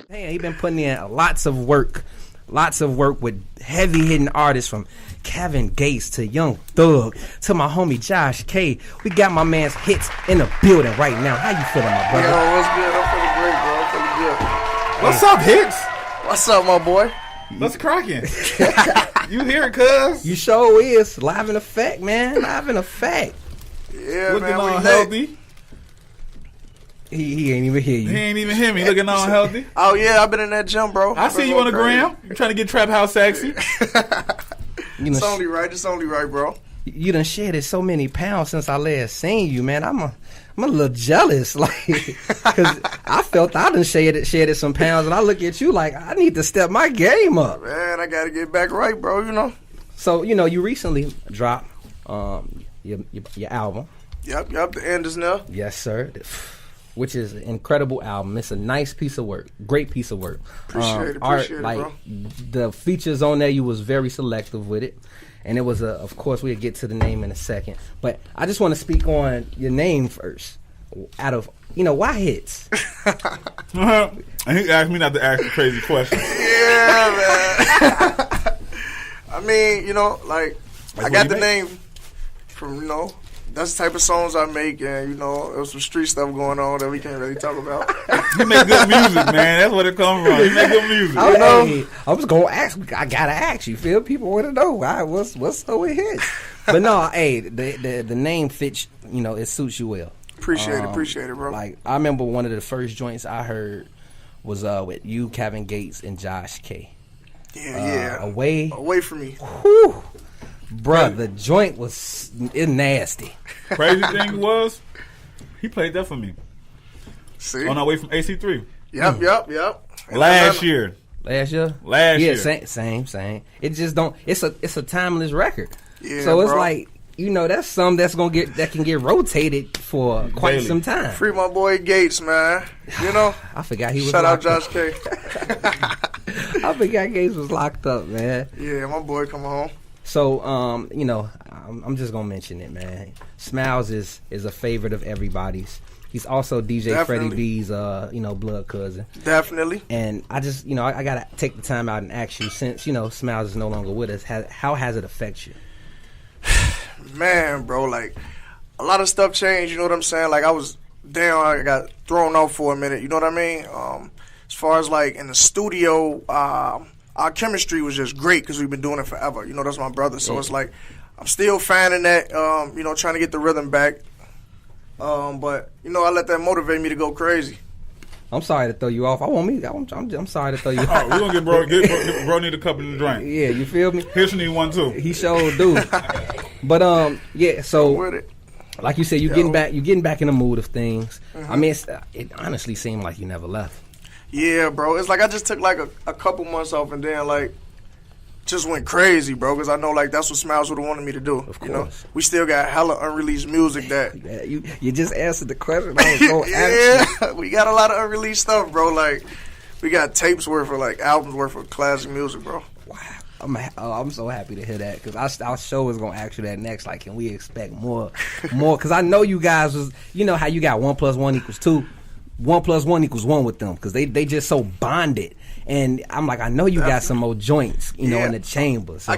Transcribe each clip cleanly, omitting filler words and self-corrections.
Hey, he been putting in lots of work with heavy hitting artists from Kevin Gates to Young Thug to my homie Josh K. We got my man's Hittz in the building right now. How you feeling, my brother? Yo, what's good? I'm feeling great, bro. I'm feeling good. What's up, Hittz? What's up, my boy? What's cracking? You here, cuz? You sure is. Live in effect, man. Live in effect. Yeah, Looking man. all healthy. He ain't even hear you. He ain't even hear me. Looking all healthy. Oh, yeah, I've been in that gym, bro. I see you on the gram. You trying to get Trap House sexy. It's only right. It's only right, bro. You done shedded so many pounds since I last seen you, man. I'm a little jealous, like, because I felt I done shedded some pounds, and I look at you like I need to step my game up. Man, I got to get back right, bro, you know. So, you recently dropped your album. Yep, the end is now. Yes, sir. Which is an incredible album. It's a nice piece of work. Great piece of work. Appreciate it, like, bro. The features on there, you was very selective with it. And it was of course, we'll get to the name in a second. But I just want to speak on your name first. Out of, why Hittz? And he asked me not to ask a crazy question. Yeah, man. I mean, I got the name from, that's the type of songs I make, and, there was some street stuff going on that we can't really talk about. You make good music, man. That's where it comes from. You make good music. Hey, I was going to ask. I got to ask you, Phil. People want to know what's up with Hittz. But no, hey, the name fits, it suits you well. Appreciate it, bro. Like, I remember one of the first joints I heard was with you, Kevin Gates, and Josh K. Yeah. Away from me. Whew. Bruh, the joint was nasty. Crazy thing was, he played that for me. See? On our way from AC3. Yep. Last year. Last year? Yeah, same. It just don't. It's a timeless record. Yeah, so it's bro. like, that's something that can get rotated for quite Daily. some time. Free my boy Gates, man. I forgot he was. Shout out locked Josh up. K. I forgot Gates was locked up, man. Yeah, my boy come home. So, I'm just gonna mention it, man. Smylez is a favorite of everybody's. He's also DJ Definitely. Freddie B's, blood cousin. Definitely. And I just, I gotta take the time out and ask you, since Smylez is no longer with us, how has it affected you? Man, bro, like, a lot of stuff changed, you know what I'm saying? Like, I was down, I got thrown off for a minute, you know what I mean? As far as, like, in the studio, our chemistry was just great because we've been doing it forever. That's my brother. So it's like, I'm still finding that, trying to get the rhythm back. But, I let that motivate me to go crazy. I'm sorry to throw you off. I'm sorry to throw you off. Oh, we're going to get bro need a cup in the drink. Yeah, you feel me? Hittz need one too. He sure do. But, yeah, so, with it. like you said, you're getting back in the mood of things. Mm-hmm. I mean, it honestly seemed like you never left. Yeah, bro. It's like I just took like a couple months off and then like just went crazy, bro. Because I know like that's what Smylez would have wanted me to do. Of course. We still got hella unreleased music that. Yeah, you just answered the question. I was going to ask you. We got a lot of unreleased stuff, bro. Like we got tapes worth of like albums worth of classic music, bro. Wow. I'm so happy to hear that because our show is gonna ask you that next. Like, can we expect more? Because I know you guys was, how you got 1 + 1 = 2. 1 + 1 = 1 with them because they just so bonded, and I'm like, I know you got some more joints, in the chamber. So. I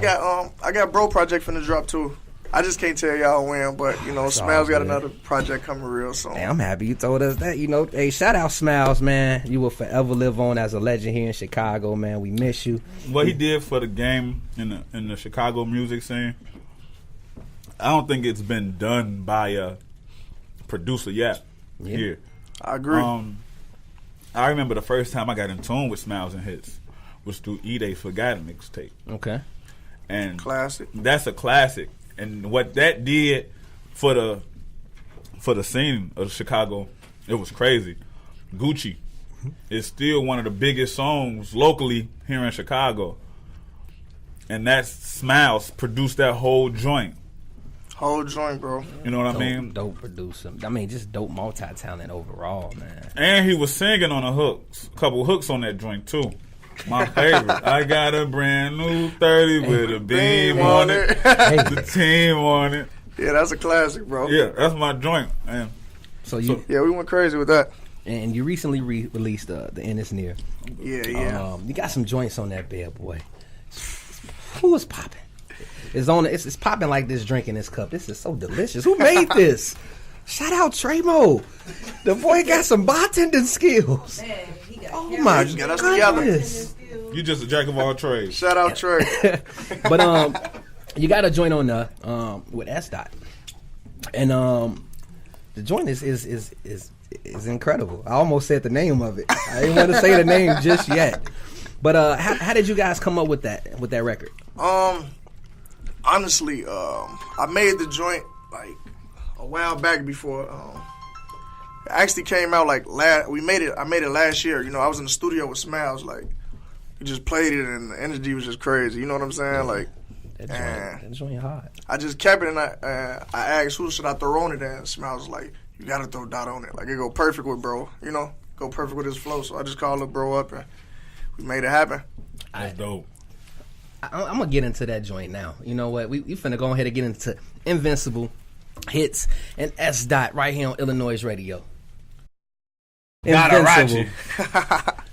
got Bro Project finna drop too. I just can't tell y'all when, but Smylez got another project coming real soon. Hey, I'm happy you told us that. Hey, shout out Smylez, man. You will forever live on as a legend here in Chicago, man. We miss you. What he did for the game in the Chicago music scene, I don't think it's been done by a producer yet. Yeah. Here. I agree. I remember the first time I got in tune with Smylez and Hittz was through E They Forgot mixtape. Okay. And classic. That's a classic. And what that did for the scene of Chicago, it was crazy. Gucci is still one of the biggest songs locally here in Chicago. And that Smylez produced that whole joint. Whole joint, bro. You know what I mean? Dope producer. I mean, just dope multi-talent overall, man. And he was singing on a couple hooks on that joint too. My favorite. I got a brand new 30 with a beam on it. The team on it. Yeah, that's a classic, bro. Yeah, that's my joint, man. So yeah, we went crazy with that. and you recently released the End Is Near. Yeah. You got some joints on that bad boy. Who was popping? It's on. It's popping like this drink in this cup. This is so delicious. Who made this? Shout out Tremo. The boy got some bartending skills. Man, he got Oh my got us together. goodness. You just a jack of all trades. Shout out Trey. But you got a joint on the with S.dot, and the joint is incredible. I almost said the name of it. I didn't want to say the name just yet. But how did you guys come up with that record? Honestly, I made the joint like a while back before. It actually came out like I made it last year. You know, I was in the studio with Smylez. Like, we just played it, and the energy was just crazy. You know what I'm saying? Like, That joint hot. I just kept it, and I asked who should I throw on it, and Smylez was like, "You gotta throw Dot on it. Like, it go perfect with bro. You know, go perfect with his flow." So I just called the bro up, and we made it happen. That's dope. I'm gonna get into that joint now. You know what? We finna go ahead and get into Invincible, Hittz, and S.dot right here on iLLANOiZE Radio. Invincible.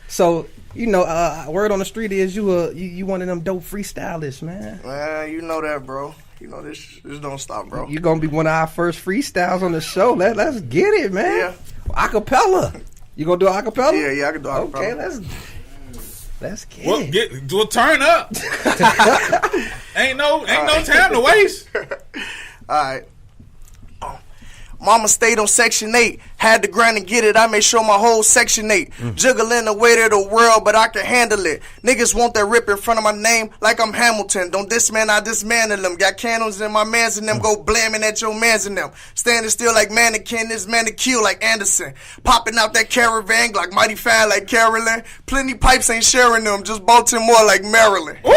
So, you know, word on the street is you one of them dope freestylists, man. Man, you know that, bro. You know this don't stop, bro. You're gonna be one of our first freestyles on the show. Let's get it, man. Yeah. Acapella. You gonna do acapella? Yeah, I can do acapella. Okay, let's get it. Well, turn up. ain't no time to waste. All right. Mama stayed on Section 8. Had to grind and get it. I made sure my whole Section 8. Juggling the weight of the world, but I can handle it. Niggas want that rip in front of my name like I'm Hamilton. Don't disman, I dismantle them. Got candles in my mans and them. Go blamming at your mans and them. Standing still like mannequin. This manicure like Anderson. Popping out that caravan like Mighty Fine like Carolyn. Plenty pipes ain't sharing them. Just Baltimore like Maryland. Go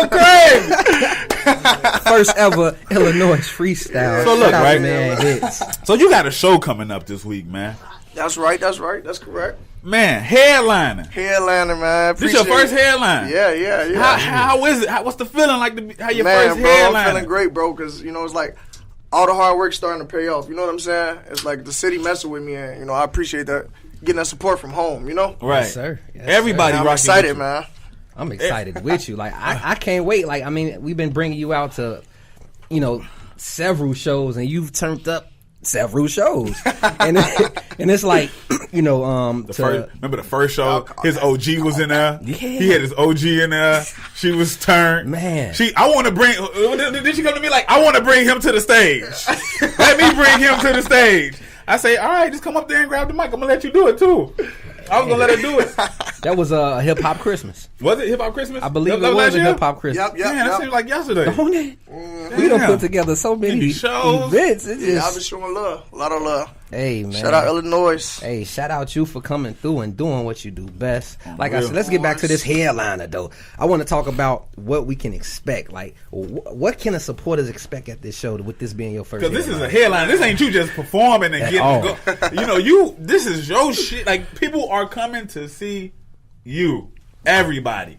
crazy. First ever iLLANOiZE freestyle. So look, Shout out right? to man Hittz. So you got a show coming up this week, man. That's right. That's correct. Man, headlining. Headliner, man. This your first headline? Yeah. How is it? What's the feeling like how your Man, first bro, headline? I'm feeling great, bro, because, you know, it's like all the hard work starting to pay off. You know what I'm saying? It's like the city messing with me, and, you know, I appreciate that. Getting that support from home, you know? Right. Yes, sir. Yes, Everybody Man, I'm rocking excited, with you. man. I'm excited with you. Like I can't wait. Like, I mean, we've been bringing you out to, you know, several shows, and you've turned up several shows, and it's like, you know, Remember the first show? His OG was in there. Yeah. He had his OG in there. She was turned. Man. I want to bring. Did she come to me like, I want to bring him to the stage? Let me bring him to the stage. I say, all right, just come up there and grab the mic. I'm gonna let you do it too. I was gonna let her do it. that was a hip hop Christmas. Was it Hip Hop Christmas? I believe That it was last a year? hip hop Christmas. Yep. That seems like yesterday. Don't it? We done put together so many shows. events. It Yeah, I've been just, showing love. A lot of love. hey man, Shout out iLLANOiZE. Hey, shout out you for coming through and doing what you do best. Like I real. said, let's get back to this headliner though. I want to talk about what we can expect. Like, what can the supporters expect at this show with this being your first? Because this is a headline. This ain't you just performing and getting all. to go. You know, this is your shit. Like, people are coming to see you. Everybody.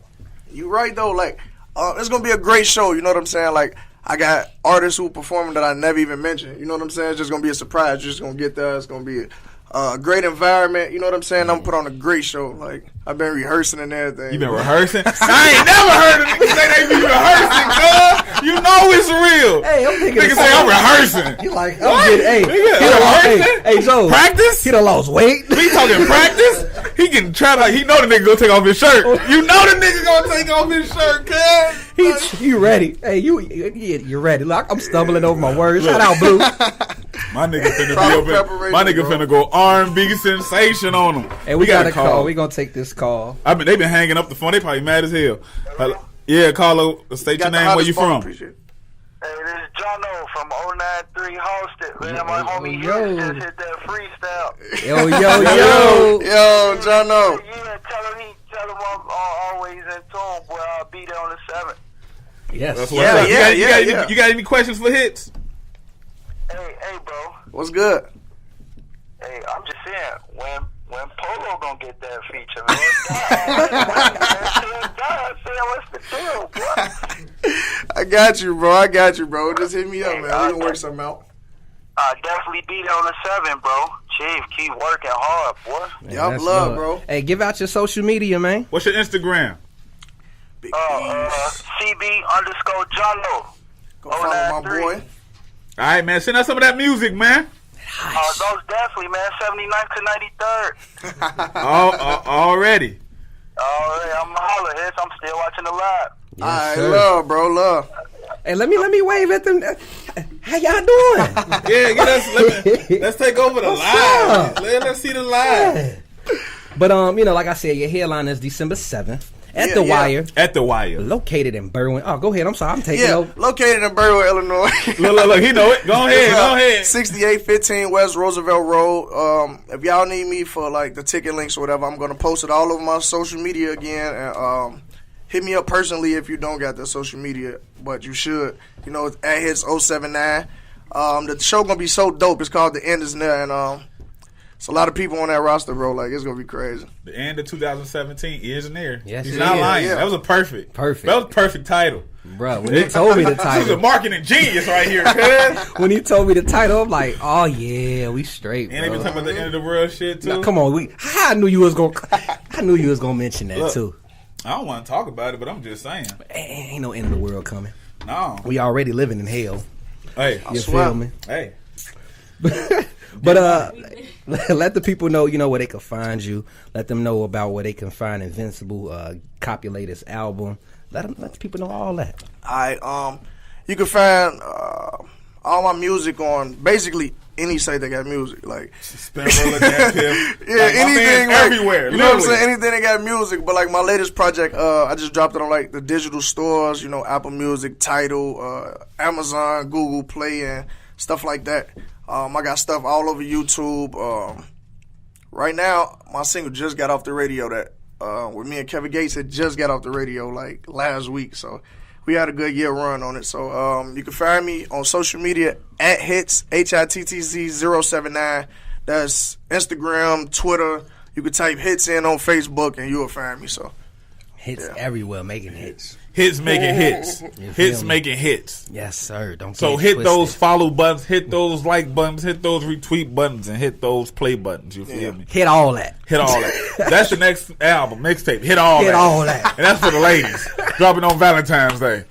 You right, though. Like, it's going to be a great show. You know what I'm saying? Like, I got artists who performing that I never even mentioned. You know what I'm saying? It's just going to be a surprise. You're just going to get there. It's going to be a great environment. You know what I'm saying? I'm going to put on a great show. Like, I've been rehearsing and everything. You been rehearsing? I ain't never heard of niggas say they be rehearsing, cuz. You know it's real. Hey, I'm thinking Niggas say I'm rehearsing. You like, What? I'm getting, Nigga, hey, Joe, Practice? he done lost weight. We talking practice? He getting trapped like he know the nigga gonna take off his shirt. You know the nigga gonna take off his shirt, cuz. You ready? Hey, you ready? Look, I'm stumbling over my words. Shout out, Blue. My nigga finna be open. My nigga finna go R&B sensation on him. Hey, we got a call. We gonna take this call. They been hanging up the phone. They probably mad as hell. Yeah, Carlo, state your name. Where you from? Hey, this is Jono from 093 Hosted. Man, my homie Yo. Hittz just hit that freestyle. Yo. Yo, Jono. Yeah, tell him I'm always in tune, boy. I'll be there on the 7th. Yes. That's what's up. Yeah. You got any questions for Hittz? Hey, bro. What's good? Hey, I'm just saying, when Polo gonna get that feature, man? What's the deal, boy? I got you, bro. Just hit me up, man. We gonna work something out. Definitely be there on the 7, bro. Chief, keep working hard, boy. Man, Yup, that's love, bro. Hey, give out your social media, man. What's your Instagram? Big CB_Jalo. Go follow my boy. All right, man. Send us some of that music, man. Those definitely, man. 79th to 93rd. Already. Alright, I'm holler, Hittz. I'm still watching the live. Yes, All right, sir. love, bro, love. Hey, let me wave at them. How y'all doing? Let's take over the live. Let's see the live. But like I said, your headline is December 7th at the Wire. At the Wire. Located in Berwyn. Oh, go ahead. I'm sorry. I'm taking over. Located in Berwyn, Illinois. Look, he know it. Go ahead. 6815 West Roosevelt Road. If y'all need me for like the ticket links or whatever, I'm gonna post it all over my social media again. And hit me up personally if you don't got the social media, but you should. It's at Hittz079. The show gonna be so dope. It's called The End Is Near, and it's a lot of people on that roster, bro. Like, it's gonna be crazy. The end of 2017 is near. Yes, he's it not is. lying. Yeah. That was a perfect. Perfect. That was a perfect title. Bro, when you told me the This is a title, marketing genius right here, cuz. when you told me the title, I'm like, oh yeah, we straight, And they bro. been talking about the end of the world shit too. Now, come on, I knew you was gonna mention that Look. too. I don't want to talk about it, but I'm just saying. Ain't no end of the world coming. No. We already living in hell. Hey. You swear. feel me? Hey. But let the people know, where they can find you. Let them know about where they can find Invincible, copulate his album. Let the people know all that. Alright, you can find all my music on basically any site that got music, like Spin roller that pill. yeah, anything like, everywhere. You know what I'm literally. saying? Anything that got music, but like my latest project, I just dropped it on like the digital stores, Apple Music, Tidal, Amazon, Google Play, and stuff like that. I got stuff all over YouTube. Right now, my single just got off the radio. That with me and Kevin Gates, it just got off the radio like last week. So we had a good year run on it. So you can find me on social media at Hittz, HITTZ079. That's Instagram, Twitter. You can type Hittz in on Facebook and you'll find me. So Hits everywhere, making hits. Hits making hits. feel Hits me? making hits. Yes, sir. Don't So get it hit twisted. those follow buttons, hit those like buttons, hit those retweet buttons, and hit those play buttons. You feel me? Hit all that. Hit all that. That's the next album, mixtape. Hit all Hit that. all that. And that's for the ladies. Dropping on Valentine's Day.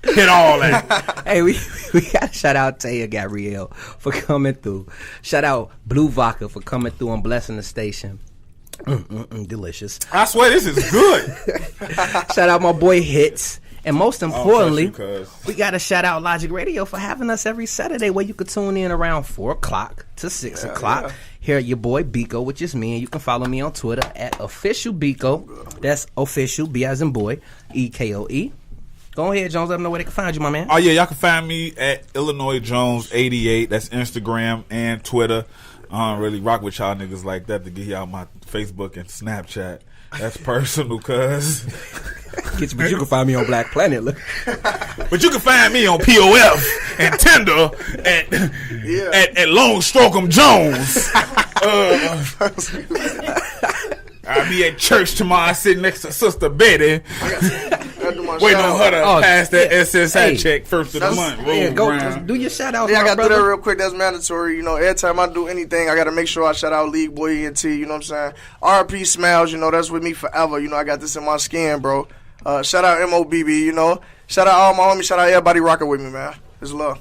Hit all that. Hey, we got to shout out Taya Gabrielle for coming through. Shout out Blue Vodka for coming through and blessing the station. Delicious. I swear this is good. Shout out my boy Hittz. And most importantly, touch you, cuz. we got to shout out Logic Radio for having us every Saturday where you could tune in around 4 o'clock to 6 o'clock. yeah. Here at your boy Biko, which is me. And you can follow me on Twitter at officialbiko. That's official, B as in boy, EKOE. Go ahead, Jones. Let them know where they can find you, my man. Oh, yeah, y'all can find me at Illinois Jones 88. That's Instagram and Twitter. I don't really rock with y'all niggas like that to get y'all my Facebook and Snapchat. That's personal, cuz. But you can find me on Black Planet. Look. But you can find me on POF and Tinder at Long Strokem Jones. I'll be at church tomorrow sitting next to Sister Betty. Waiting on her to pass that SSI check first of the month. Yeah, Roll go around. do your shout out. Yeah, I my got to do that brother. real quick. That's mandatory. Every time I do anything, I got to make sure I shout out League Boy ENT. You know what I'm saying? RP Smylez, that's with me forever. I got this in my skin, bro. Shout out MOBB, Shout out all my homies. Shout out everybody rocking with me, man. It's love.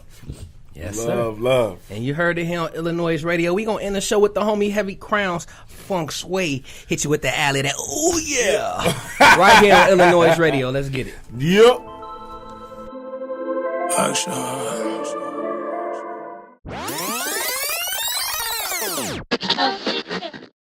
Yes, sir. Love. And you heard it here on iLLANOiZE Radio. We gonna end the show with the homie Heavy Crowns, Funk Sway. Hit you with the alley that, oh yeah. Right here on iLLANOiZE Radio. Let's get it. Yep. Action.